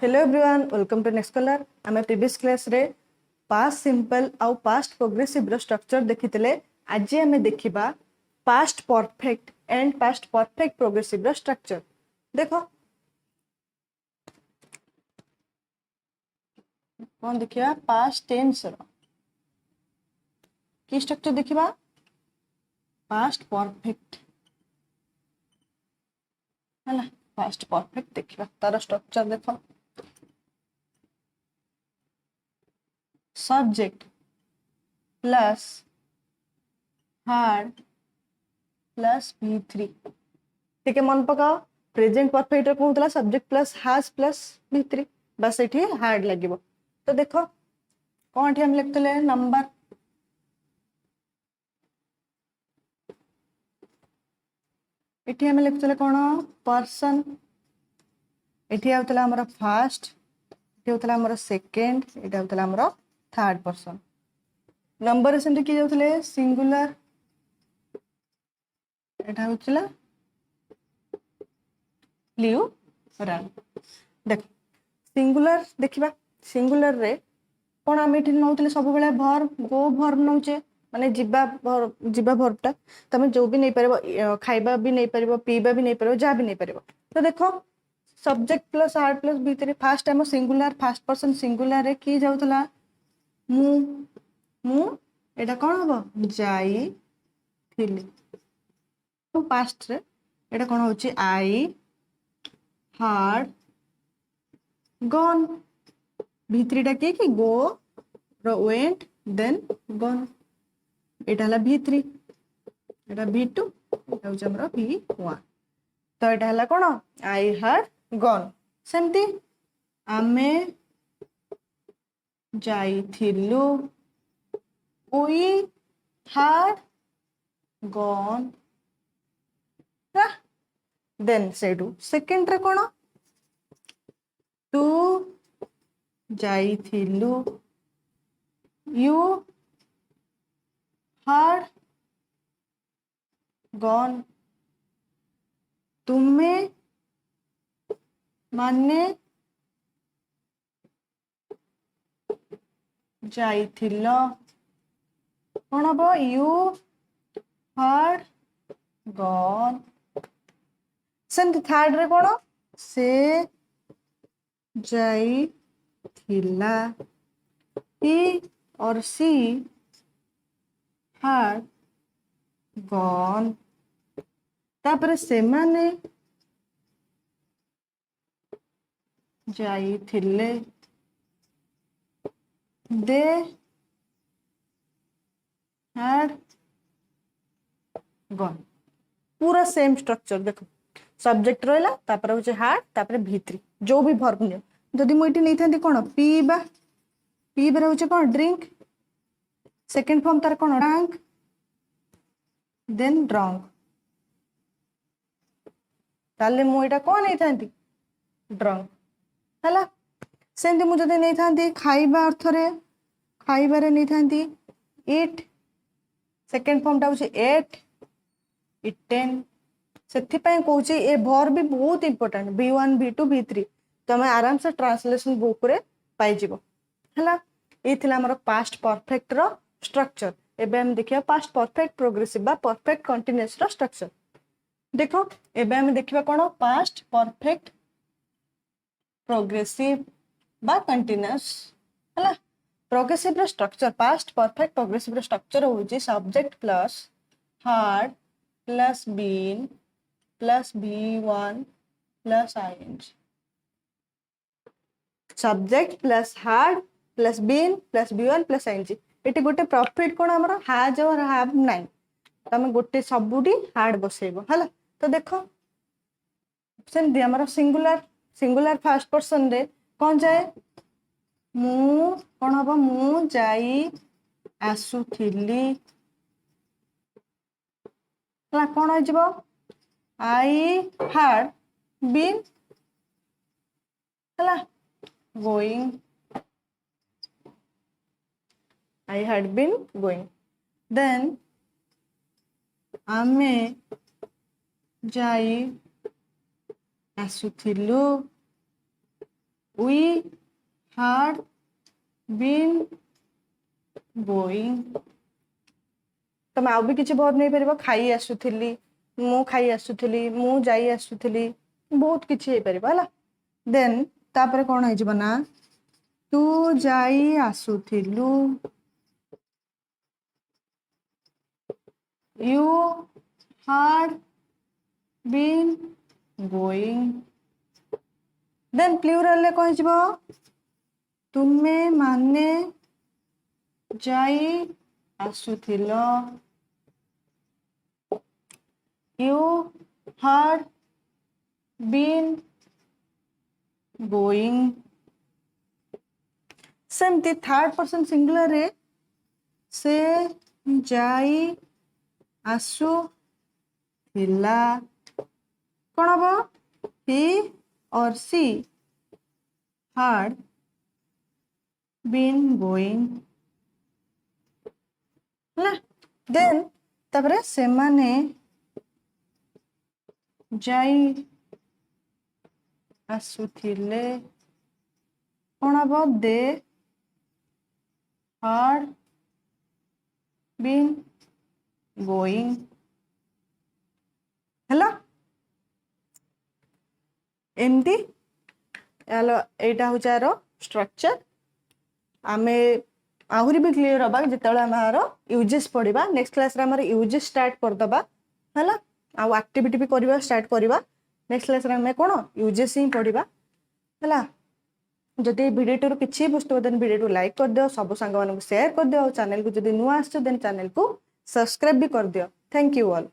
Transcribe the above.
Hello everyone welcome to Next Scholar आम previous class रे past simple आउ पास्ट प्रोग्रेसिव रो स्ट्रक्चर देखिथिले। आज आम देखिबा past perfect and past perfect progressive रो स्ट्रक्चर। देखो कौन देखिबा पास्ट टेंस रो की स्ट्रक्चर देखिबा पास्ट परफेक्ट है पास्ट परफेक्ट देखिबा तार स्ट्रक्चर देखो subject plus had plus V3 ठीक है मन पकाओ प्रेजेंट परफेक्ट कहूला subject plus has plus V3 बस ये हार्ड लगे। तो देखो कौन हम लिखते नंबर ये हम लिखते कौन पर्सन ये होता आमर फास्ट ये होता आमर सेकेंड ये होता आमर थर्ड पर्सन नंबर से किए जाते सिंगुलर एटा होचला प्लूराल। देख सिंगुलर देखिबा सिंगुलर रे कोन आम एठी नउतले सब बेले वर्ब गो वर्ब नउचे माने जिबा वर्बटा तमे जो भी नहीं परबो खाइबा भी नहीं परबो पीबा भी नहीं परबो जा भी नहीं परबो। तो देखो सब्जेक्ट प्लस हार्ड प्लस भीतर फास्ट आम सिंगुलर फास्ट पर्सन सिंगुलर रे की जाउतला मु मु एटा कोन हबो जाई थिली तो पास्ट रे एटा कोन होची आई हार्ड गॉन भीतरीटा की गो रो वेंट देन गॉन एटा हला V3 एटा V2 एटा होची हमरो V1 तो एटा हला कोन आई हार्ड गॉन सेमती आमे जाई थिलु वी हार्ड गॉन देन सेडू सेकेंड रे कोन तू जाई थिलु यू हार्ड गॉन तुमे माने जाई थिलो कोन हबो यू हार्ड गॉन सेमती थर्ड रे कोन से जाई थिला ही और सी हार्ड गॉन तापर से माने जाई थिले दे हार्ड गॉन पूरा सेम स्ट्रक्चर देखो सब्जेक्ट रहा तापर होचे हार्ड तापर V3 जो भी वर्ब नियो जदि मु इटी नै थांती कोन पीबा पीबा होचे कोन ड्रिंक सेकंड फॉर्म तार कोन ड्रंक देन ड्रंक ताले मु एटा कोन नै थांती ड्रंक हला सेंती मु जदि नै थांती खाइबा अर्थ रे खाइबा रे नै थांती ईट सेकंड फॉर्म टा होचे एट इटेन से कहूँ ए भर भी बहुत इंपोर्टेंट V1 V2 V3 तुम आराम से ट्रांसलेशन बुक रे पाइज है ये आमर पास्ट परफेक्ट रो स्ट्रक्चर। एबे हम देखिया पास्ट परफेक्ट प्रोग्रेसिव बा परफेक्ट कंटीन्यूअस रो स्ट्रक्चर। देखो एबे हम देखिबा कोन पास्ट परफेक्ट प्रोग्रेसिव बा कंटीन्यूअस है प्रोग्रेसिव रो स्ट्रक्चर पास्ट परफेक्ट प्रोग्रेसिव रो स्ट्रक्चर होची subject plus had plus been plus V1 plus ing subject plus had plus been plus V1 plus ing एटी गोटे प्रॉफिट कोन हमर हैज और हैव नाइन तमे गोटे सबुडी हार्ड बसेबो हला। तो देखो सेम दि हमर सिंगुलर फर्स्ट पर्सन रे कोन जाए मु कोन हबो मु जाई आसु थिली हला कोन हो जबो I had been going. I had been going. Then आमे जाई आसुथिलु we had been going तमे आउ भी किसी वर्ब नहीं परिबो खाई आसुथिली मु खाई आसुथिली मु जाई आसुथिली बहुत किछि हे परिबो हला देन तापर कोन हे जिवो ना तू जाई आसुथिलु you had been going then plural ले कोन जिवो तुमे माने जाई आसुथिलो you had been going सेमती थर्ड पर्सन सिंगुलर रे से जाई आसु थिला कौन हम he or she had been going ना देन तबरे से माने जाई आसुथिले कौन हम they had been going hello एमती हेलो एटा हो चारो स्ट्रक्चर आमे आहुरी भी क्लियर होबा जेतेबेला हमारो यूजेस पढ़िबा नेक्स्ट क्लास रे हमारे यूजेस स्टार्ट कर दबा हला आ एक्टिविटी भी करबा स्टार्ट करबा नेक्स्ट क्लास रे हमें कोन यूजेस ही पढ़िबा हला जदि वीडियो किछि बुझतो देन वीडियो को लाइक कर दियो सब संग मानको शेयर कर दियो चैनल को जदि नुआ आछो देन चैनल को सब्सक्राइब भी कर दियो थैंक यू ऑल।